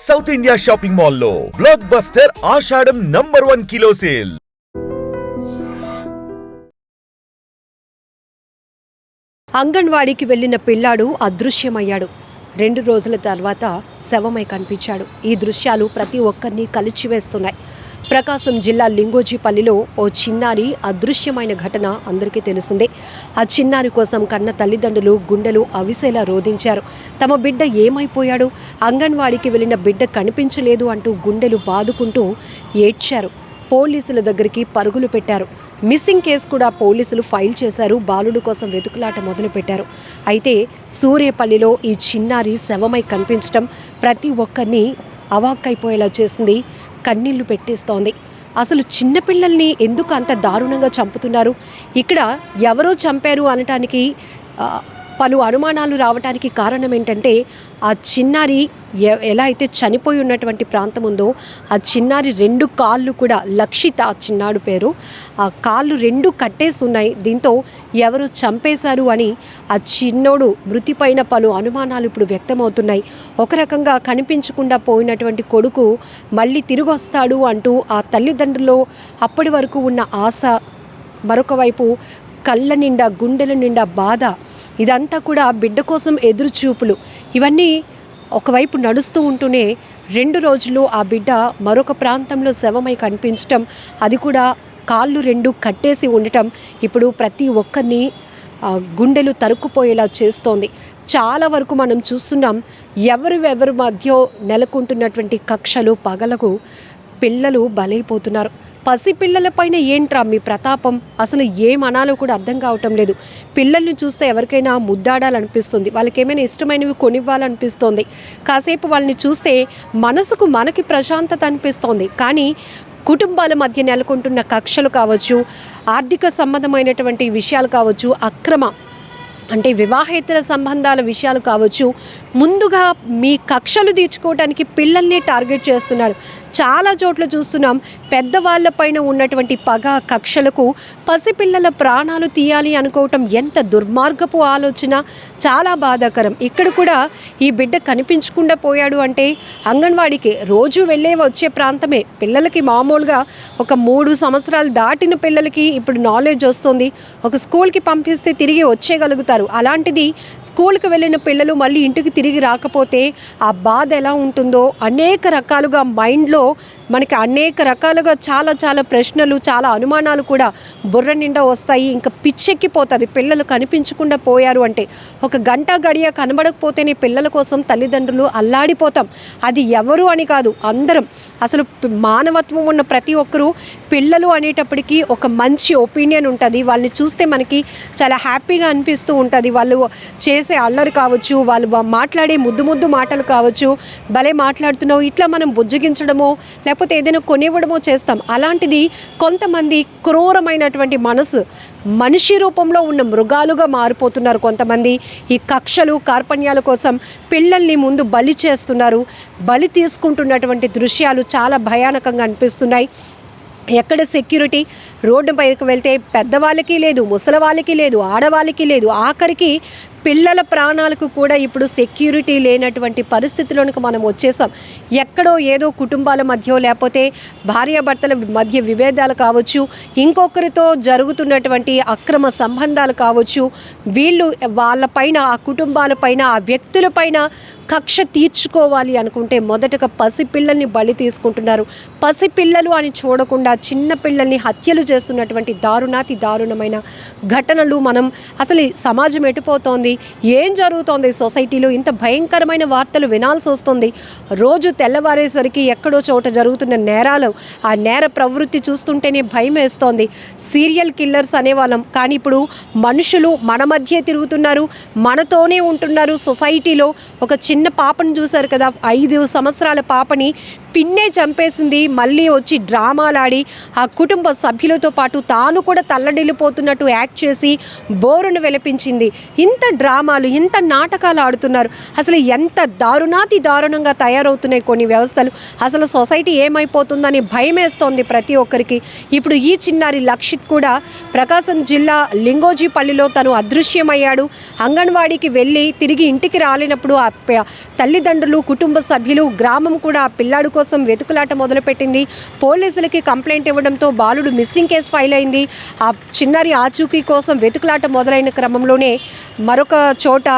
South India shopping మాల్లో block buster ఆషాఢం #1 kilo sale. అంగన్వాడీకి వెళ్లిన పిల్లాడు అదృశ్యమయ్యాడు. 2 రోజుల తర్వాత శవమై కనిపించాడు. ఈ దృశ్యాలు ప్రతి ఒక్కరిని కలిచివేస్తున్నాయి. ప్రకాశం జిల్లా లింగోజిపల్లిలో ఓ చిన్నారి అదృశ్యమైన ఘటన అందరికీ తెలిసిందే. ఆ చిన్నారి కోసం కన్న తల్లిదండ్రులు గుండెలు అవిసేలా రోధించారు. తమ బిడ్డ ఏమైపోయాడు, అంగన్వాడీకి వెళ్లిన బిడ్డ కనిపించలేదు అంటూ గుండెలు బాదుకుంటూ ఏడ్చారు. పోలీసుల దగ్గరికి పరుగులు పెట్టారు. మిస్సింగ్ కేసు కూడా పోలీసులు ఫైల్ చేశారు. బాలుడు కోసం వెతుకులాట మొదలుపెట్టారు. అయితే సూర్యపల్లిలో ఈ చిన్నారి శవమై కనిపించడం ప్రతి ఒక్కరిని అవాక్కైపోయేలా చేసింది, కన్నీళ్లు పెట్టేస్తోంది. అసలు చిన్నపిల్లల్ని ఎందుకు అంత దారుణంగా చంపుతున్నారు? ఇక్కడ ఎవరో చంపారు అనటానికి పలు అనుమానాలు రావడానికి కారణం ఏంటంటే, ఆ చిన్నారి ఎలా అయితే చనిపోయి ఉన్నటువంటి ప్రాంతం ఉందో ఆ చిన్నారి 2 కాళ్ళు కూడా, లక్షిత ఆ చిన్నాడు పేరు, ఆ కాళ్ళు 2 కట్టేసి ఉన్నాయి. దీంతో ఎవరు చంపేశారు అని ఆ చిన్నోడు మృతి పైన పలు అనుమానాలు ఇప్పుడు వ్యక్తమవుతున్నాయి. ఒక రకంగా కనిపించకుండా పోయినటువంటి కొడుకు మళ్ళీ తిరిగి వస్తాడు అంటూ ఆ తల్లిదండ్రుల్లో అప్పటి వరకు ఉన్న ఆశ, మరొక వైపు కళ్ళ నిండా గుండెల నిండా బాధ, ఇదంతా కూడా బిడ్డ కోసం ఎదురు చూపులు, ఇవన్నీ ఒకవైపు నడుస్తూ ఉంటూనే 2 రోజులు ఆ బిడ్డ మరొక ప్రాంతంలో శవమై కనిపించటం, అది కూడా కాళ్ళు 2 కట్టేసి ఉండటం ఇప్పుడు ప్రతి ఒక్కరిని గుండెలు తరుక్కుపోయేలా చేస్తోంది. చాలా వరకు మనం చూస్తున్నాం, ఎవరి మధ్య నెలకొంటున్నటువంటి కక్షలు, పగలకు పిల్లలు బలైపోతున్నారు. పసిపిల్లలపైన ఏంట్రా మీ ప్రతాపం? అసలు ఏమనాలో కూడా అర్థం కావటం లేదు. పిల్లల్ని చూస్తే ఎవరికైనా ముద్దాడాలనిపిస్తుంది, వాళ్ళకి ఏమైనా ఇష్టమైనవి కొనివ్వాలనిపిస్తుంది. కాసేపు వాళ్ళని చూస్తే మనకి ప్రశాంతత అనిపిస్తోంది. కానీ కుటుంబాల మధ్య నెలకొంటున్న కక్షలు కావచ్చు, ఆర్థిక సంబంధమైనటువంటి విషయాలు కావచ్చు, అంటే వివాహేతర సంబంధాల విషయాలు కావచ్చు, ముందుగా మీ కక్షలు తీర్చుకోవడానికి పిల్లల్ని టార్గెట్ చేస్తున్నారు. చాలా చోట్ల చూస్తున్నాం, పెద్దవాళ్ళపైన ఉన్నటువంటి పగ, కక్షలకు పసిపిల్లల ప్రాణాలు తీయాలి అనుకోవటం ఎంత దుర్మార్గపు ఆలోచన, చాలా బాధాకరం. ఇక్కడ కూడా ఈ బిడ్డ కనిపించకుండా పోయాడు అంటే అంగన్వాడీకి రోజు వచ్చే ప్రాంతమే. పిల్లలకి మామూలుగా ఒక 3 సంవత్సరాలు దాటిన పిల్లలకి ఇప్పుడు నాలెడ్జ్ వస్తుంది, ఒక స్కూల్కి పంపిస్తే తిరిగి వచ్చేయగలుగుతారు. అలాంటిది స్కూల్కి వెళ్ళిన పిల్లలు మళ్ళీ ఇంటికి తిరిగి రాకపోతే ఆ బాధ ఎలా ఉంటుందో అనేక రకాలుగా మైండ్లో మనకి అనేక రకాలుగా చాలా ప్రశ్నలు, చాలా అనుమానాలు కూడా బుర్ర నిండా వస్తాయి. ఇంకా పిచ్చెక్కిపోతుంది పిల్లలు కనిపించకుండా పోయారు అంటే. ఒక గంట గడియ కనబడకపోతేనే పిల్లల కోసం తల్లిదండ్రులు అల్లాడిపోతాం. అది ఎవరు అని కాదు, అందరం. అసలు మానవత్వం ఉన్న ప్రతి ఒక్కరూ పిల్లలు అనేటప్పటికీ ఒక మంచి ఒపీనియన్ ఉంటుంది. వాళ్ళని చూస్తే మనకి చాలా హ్యాపీగా అనిపిస్తూ ఉంటుంది. వాళ్ళు చేసే అల్లరి కావచ్చు, వాళ్ళు మాట్లాడే ముద్దు మాటలు కావచ్చు, భలే మాట్లాడుతున్నావు, ఇట్లా మనం బుజ్జగించడమో లేకపోతే ఏదైనా కొనివ్వడమో చేస్తాం. అలాంటిది కొంతమంది క్రూరమైనటువంటి మనసు, మనిషి రూపంలో ఉన్న మృగాలుగా మారిపోతున్నారు కొంతమంది. ఈ కక్షలు, కార్పణ్యాల కోసం పిల్లల్ని ముందు బలి చేస్తున్నారు. బలి తీసుకుంటున్నటువంటి దృశ్యాలు చాలా భయానకంగా అనిపిస్తున్నాయి. ఎక్కడ సెక్యూరిటీ? రోడ్డు పైకి వెళ్తే పెద్దవాళ్ళకి లేదు, ముసలి వాళ్ళకి లేదు, ఆడవాళ్ళకి లేదు, ఆఖరికి పిల్లల ప్రాణాలకు కూడా ఇప్పుడు సెక్యూరిటీ లేనటువంటి పరిస్థితిలోనికి మనం వచ్చేసాం. ఎక్కడో ఏదో కుటుంబాల మధ్య లేకపోతే భార్యాభర్తల మధ్య విభేదాలు కావచ్చు, ఇంకొకరితో జరుగుతున్నటువంటి అక్రమ సంబంధాలు కావచ్చు, వీళ్ళు వాళ్ళపైన, ఆ కుటుంబాలపైన, ఆ వ్యక్తులపైన కక్ష తీర్చుకోవాలి అనుకుంటే మొదటగా పసిపిల్లల్ని బలి తీసుకుంటున్నారు. పసిపిల్లలు అని చూడకుండా చిన్న పిల్లల్ని హత్యలు చేస్తున్నటువంటి దారుణమైన ఘటనలు మనం అసలు సమాజం ఎటుపోతోంది, ఏం జరుగుతోంది సొసైటీలో? ఇంత భయంకరమైన వార్తలు వినాల్సి వస్తుంది. రోజు తెల్లవారేసరికి ఎక్కడో చోట జరుగుతున్న నేరాలు, ఆ నేర ప్రవృత్తి చూస్తుంటేనే భయం వేస్తోంది. సీరియల్ కిల్లర్స్ అనేవాళ్ళం, కానీ ఇప్పుడు మనుషులు మన మధ్య తిరుగుతున్నారు, మనతోనే ఉంటున్నారు సొసైటీలో. ఒక చిన్న పాపను చూశారు కదా, 5 సంవత్సరాల పాపని పిన్నే చంపేసింది. మళ్ళీ వచ్చి డ్రామాలాడి ఆ కుటుంబ సభ్యులతో పాటు తాను కూడా తల్లడిల్లిపోతున్నట్టు యాక్ట్ చేసి బోరును వెలిపించింది. ఇంత డ్రామాలు, ఇంత నాటకాలు ఆడుతున్నారు. అసలు ఎంత దారుణాతి దారుణంగా తయారవుతున్నాయి కొన్ని వ్యవస్థలు. అసలు సొసైటీ ఏమైపోతుందని భయమేస్తోంది ప్రతి ఒక్కరికి. ఇప్పుడు ఈ చిన్నారి లక్షిత్ కూడా ప్రకాశం జిల్లా లింగోజీపల్లిలో తను అదృశ్యమయ్యాడు. అంగన్వాడీకి వెళ్ళి తిరిగి ఇంటికి రాలేనప్పుడు ఆ తల్లిదండ్రులు, కుటుంబ సభ్యులు, గ్రామం కూడా ఆ పిల్లాడు కోసం వెతుకులాట మొదలుపెట్టింది. పోలీసులకి కంప్లైంట్ ఇవ్వడంతో బాలుడు మిస్సింగ్ కేసు ఫైల్ అయింది. ఆ చిన్నారి ఆచూకీ కోసం వెతుకులాట మొదలైన క్రమంలోనే మరొక చోట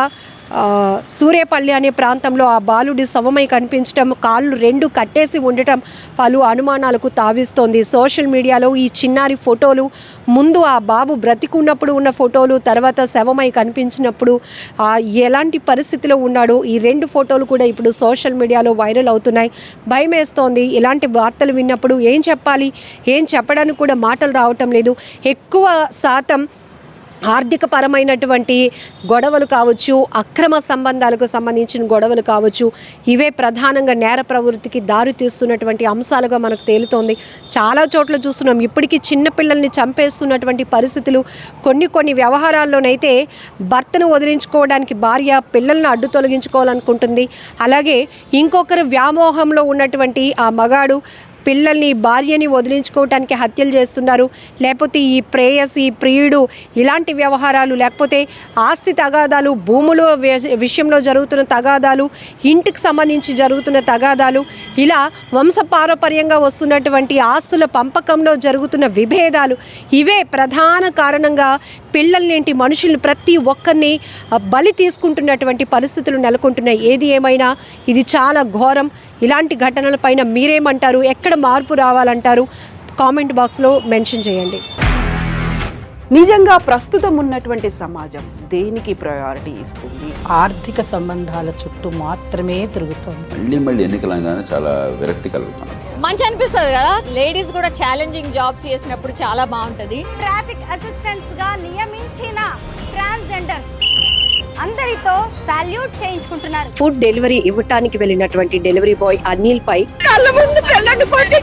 సూర్యపల్లి అనే ప్రాంతంలో ఆ బాలుడి శవమై కనిపించడం, కాళ్ళు రెండు కట్టేసి ఉండటం పలు అనుమానాలకు తావిస్తోంది. సోషల్ మీడియాలో ఈ చిన్నారి ఫోటోలు, ముందు ఆ బాబు బ్రతికున్నప్పుడు ఉన్న ఫోటోలు, తర్వాత శవమై కనిపించినప్పుడు ఎలాంటి పరిస్థితిలో ఉన్నాడో ఈ రెండు ఫోటోలు కూడా ఇప్పుడు సోషల్ మీడియాలో వైరల్ అవుతున్నాయి. భయమేస్తోంది. ఇలాంటి వార్తలు విన్నప్పుడు ఏం చెప్పాలి, ఏం చెప్పడానికి కూడా మాటలు రావటం లేదు. ఎక్కువ శాతం ఆర్థికపరమైనటువంటి గొడవలు కావచ్చు, అక్రమ సంబంధాలకు సంబంధించిన గొడవలు కావచ్చు, ఇవే ప్రధానంగా నేర ప్రవృత్తికి దారి తీస్తున్నటువంటి అంశాలుగా మనకు తేలుతోంది. చాలా చోట్ల చూస్తున్నాం. ఇప్పటికీ చిన్నపిల్లల్ని చంపేస్తున్నటువంటి పరిస్థితులు. కొన్ని వ్యవహారాల్లోనైతే భర్తను వదిలించుకోవడానికి భార్య పిల్లల్ని అడ్డు తొలగించుకోవాలనుకుంటుంది. అలాగే ఇంకొకరు వ్యామోహంలో ఉన్నటువంటి ఆ మగాడు పిల్లల్ని, భార్యని వదిలించుకోవటానికి హత్యలు చేస్తున్నారు. లేకపోతే ఈ ప్రేయసి, ప్రియుడు, ఇలాంటి వ్యవహారాలు, లేకపోతే ఆస్తి తగాదాలు, భూముల విషయంలో జరుగుతున్న తగాదాలు, ఇంటికి సంబంధించి జరుగుతున్న తగాదాలు, ఇలా వంశపారపర్యంగా వస్తున్నటువంటి ఆస్తుల పంపకంలో జరుగుతున్న విభేదాలు, ఇవే ప్రధాన కారణంగా పిల్లల్నేంటి మనుషుల్ని ప్రతి ఒక్కరిని బలి తీసుకుంటున్నటువంటి పరిస్థితులు నెలకొంటున్నాయి. ఏది ఏమైనా ఇది చాలా ఘోరం. ఇలాంటి ఘటనలపైన మీరేమంటారు? ఎక్కడ మార్పు రావాలంటారు? కామెంట్ బాక్స్లో మెన్షన్ చేయండి. నిజంగా ప్రస్తుతం ఉన్నటువంటి సమాజం దేనికి ప్రయారిటీ ఇస్తుంది? ఆర్థిక సంబంధాల చుట్టూ మాత్రమే తిరుగుతుంది. మళ్ళీ ఎన్నికలంగానే చాలా విరక్తి కలుగుతాను. మంచి అనిపిస్తుంది కదా, లేడీస్ కూడా ఛాలెంజింగ్ జాబ్స్ చేసినప్పుడు చాలా బాగుంటది. ట్రాఫిక్ అసిస్టెంట్స్ గా నియమించిన ట్రాన్స్జెండర్స్ అందరితో సాల్యూట్ చేయించుకుంటున్నారు. ఫుడ్ డెలివరీ ఇవ్వటానికి వెళ్ళినటువంటి డెలివరీ బాయ్ అనిల్ పై కళ్ళ ముందు పిల్లల్ని కొట్టి